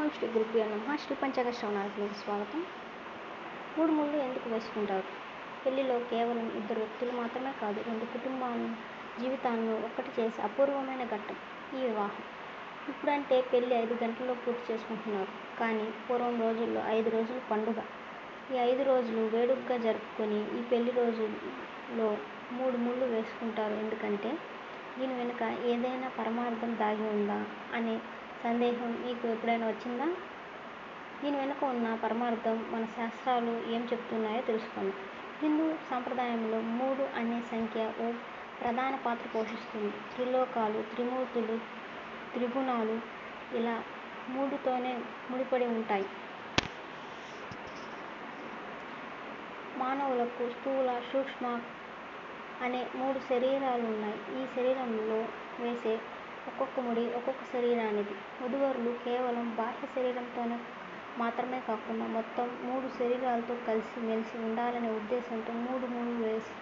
ఓం శ్రీ గురుభ్యో నమః. శ్రీ పంచాంగ శ్రవణానికి స్వాగతం. 3 ముళ్ళు ఎందుకు వేసుకుంటారు? పెళ్లిలో కేవలం 2 వ్యక్తులు మాత్రమే కాదు, 2 కుటుంబాల జీవితాలను ఒక్కటి చేసే అపూర్వమైన ఘట్టం ఈ వివాహం. ఇప్పుడంటే పెళ్లి 5 గంటల్లో పూర్తి చేసుకుంటున్నారు. కానీ పూర్వం రోజుల్లో 5 రోజులు పండుగ. ఈ 5 రోజులు వేడుకగా జరుపుకొని ఈ పెళ్లి రోజుల్లో 3 ముళ్ళు వేసుకుంటారు. ఎందుకంటే దీని వెనుక ఏదైనా పరమార్థం దాగి ఉందా అనే సందేహం మీకు ఎప్పుడైనా వచ్చిందా? దీని వెనుక ఉన్న పరమార్థం మన శాస్త్రాలు ఏం చెప్తున్నాయో తెలుసుకుందాం. హిందూ సాంప్రదాయంలో 3 అనే సంఖ్య ఓ ప్రధాన పాత్ర పోషిస్తుంది. త్రిలోకాలు, త్రిమూర్తులు, త్రిగుణాలు ఇలా 3తోనే ముడిపడి ఉంటాయి. మానవులకు స్థూల, సూక్ష్మ అనే 3 శరీరాలు ఉన్నాయి. ఈ శరీరంలో వేసే ఒక్కొక్క ముడి ఒక్కొక్క శరీరానిది. వధూవరులు కేవలం బాహ్య శరీరంతో మాత్రమే కాకుండా మొత్తం 3 శరీరాలతో కలిసి మెలిసి ఉండాలనే ఉద్దేశంతో 3 ముళ్ళు వేసి